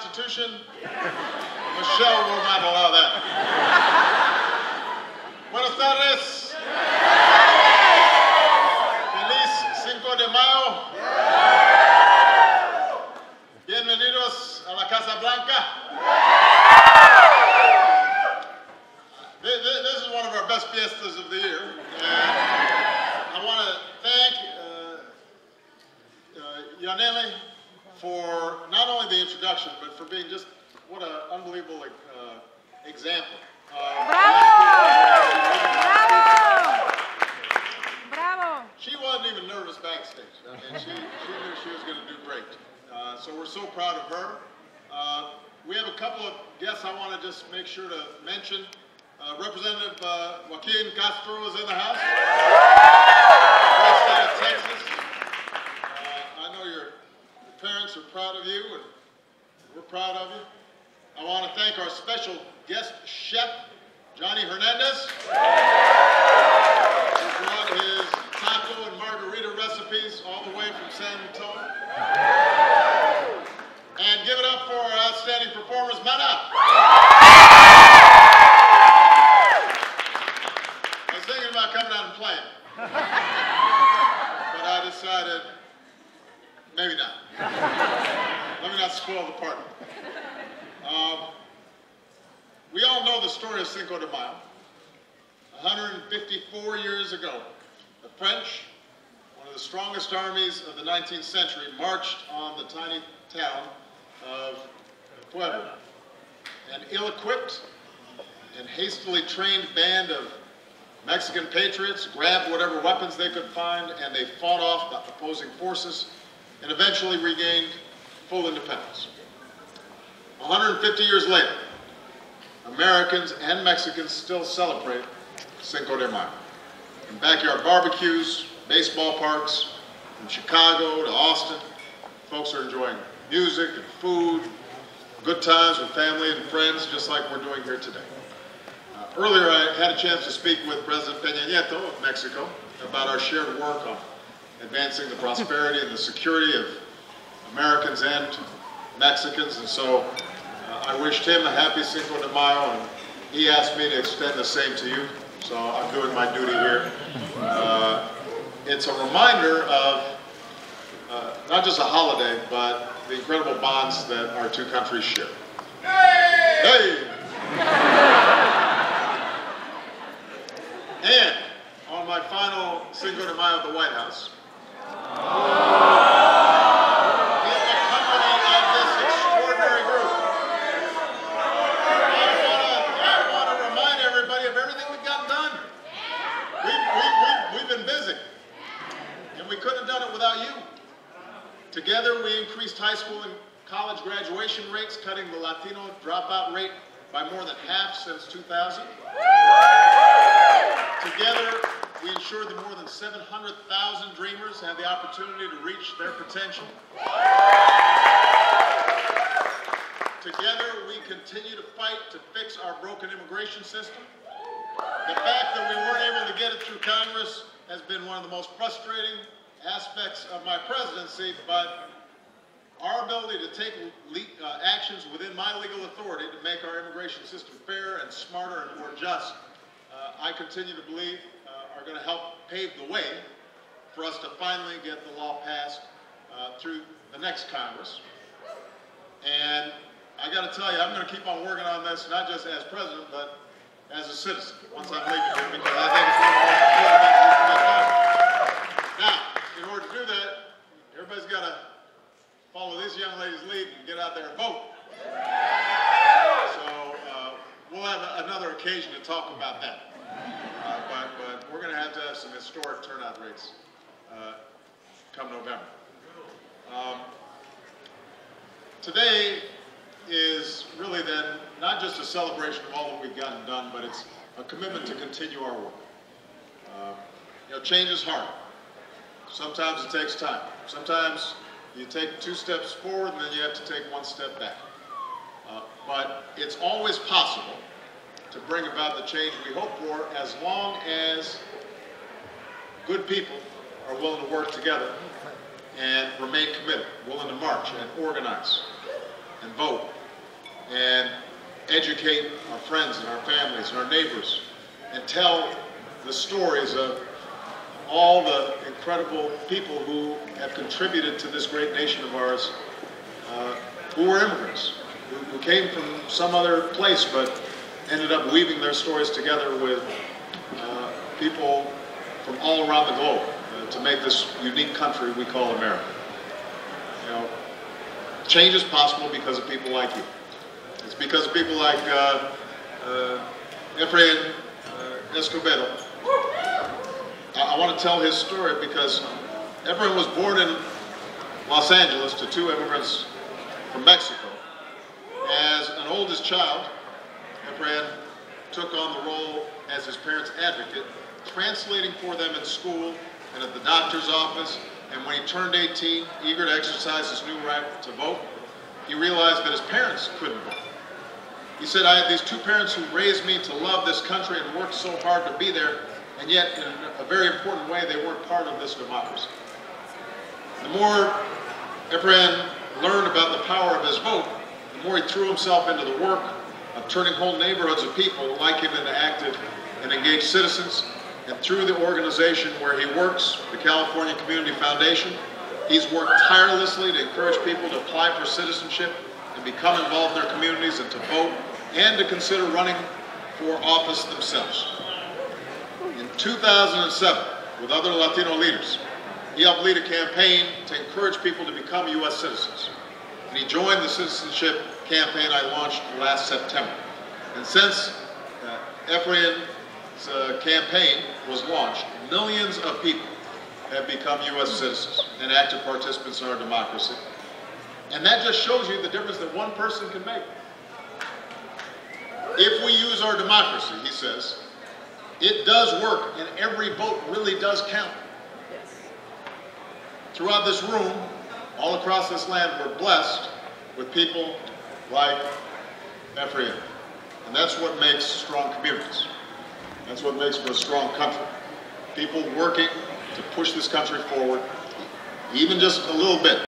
Constitution? Michelle will not allow that. Buenas tardes. Feliz Cinco de Mayo. Bienvenidos a la Casa Blanca. This is one of our best fiestas of the year. And I want to thank Yanele for not only the introduction, but for being just what an unbelievable example. Bravo! Bravo! She wasn't even nervous backstage. I mean, she knew she was going to do great. So we're so proud of her. We have a couple of guests I want to just make sure to mention. Representative Joaquin Castro is in the house. Great state of Texas. I know your parents are proud of you, and we're proud of you. I want to thank our special guest chef, Johnny Hernandez, who brought his taco and margarita recipes all the way from San Antonio. And give it up for our outstanding performers, Mana. I was thinking about coming out and playing, but I decided maybe not. Let me not spoil the party. We all know the story of Cinco de Mayo. 154 years ago, the French, one of the strongest armies of the 19th century, marched on the tiny town of Puebla. An ill-equipped and hastily trained band of Mexican patriots grabbed whatever weapons they could find, and they fought off the opposing forces and eventually regained full independence. 150 years later, Americans and Mexicans still celebrate Cinco de Mayo. In backyard barbecues, baseball parks, from Chicago to Austin, folks are enjoying music and food, good times with family and friends, just like we're doing here today. Earlier, I had a chance to speak with President Peña Nieto of Mexico about our shared work on advancing the prosperity and the security of Americans and Mexicans, and so I wished him a happy Cinco de Mayo, and he asked me to extend the same to you, so I'm doing my duty here. It's a reminder of not just a holiday, but the incredible bonds that our two countries share. Hey! And on my final Cinco de Mayo at the White House, in the company of this extraordinary group, I want to remind everybody of everything we've gotten done. We've been busy, and we couldn't have done it without you. Together, we increased high school and college graduation rates, cutting the Latino dropout rate by more than half since 2000. Together, we ensured that more than 700,000 dreamers had the opportunity to reach their potential. Together, we continue to fight to fix our broken immigration system. The fact that we weren't able to get it through Congress has been one of the most frustrating aspects of my presidency, but our ability to take actions within my legal authority to make our immigration system fair and smarter and more just, I continue to believe are going to help pave the way for us to finally get the law passed through the next Congress. And I got to tell you, I'm going to keep on working on this, not just as president, but as a citizen, once I'm leaving here, because I think it's one of the most important things we can do. Now, in order to do that, everybody's got to follow this young lady's lead and get out there and vote. So we'll have another occasion to talk about that. But we're going to have some historic turnout rates come November. Today is really then not just a celebration of all that we've gotten done, but it's a commitment to continue our work. Change is hard. Sometimes it takes time. Sometimes you take 2 steps forward and then you have to take 1 step back. But it's always possible to bring about the change we hope for, as long as good people are willing to work together and remain committed, willing to march and organize and vote and educate our friends and our families and our neighbors and tell the stories of all the incredible people who have contributed to this great nation of ours, who were immigrants, who came from some other place but ended up weaving their stories together with people from all around the globe to make this unique country we call America. You know, change is possible because of people like you. It's because of people like Efrain Escobedo. I want to tell his story because Efrain was born in Los Angeles to two immigrants from Mexico. As an oldest child, Efrain took on the role as his parents' advocate, translating for them in school and at the doctor's office. And when he turned 18, eager to exercise his new right to vote, he realized that his parents couldn't vote. He said, I had these two parents who raised me to love this country and worked so hard to be there, and yet in a very important way, they weren't part of this democracy. The more Efrain learned about the power of his vote, the more he threw himself into the work of turning whole neighborhoods of people like him into active and engaged citizens. And through the organization where he works, the California Community Foundation, he's worked tirelessly to encourage people to apply for citizenship and become involved in their communities and to vote and to consider running for office themselves. In 2007, with other Latino leaders, he helped lead a campaign to encourage people to become U.S. citizens. And he joined the citizenship campaign I launched last September. And since Efrain's campaign was launched, millions of people have become U.S. citizens and active participants in our democracy. And that just shows you the difference that one person can make. If we use our democracy, he says, it does work and every vote really does count. Throughout this room, all across this land, we're blessed with people like Efrain. And that's what makes strong communities. That's what makes for a strong country. People working to push this country forward, even just a little bit.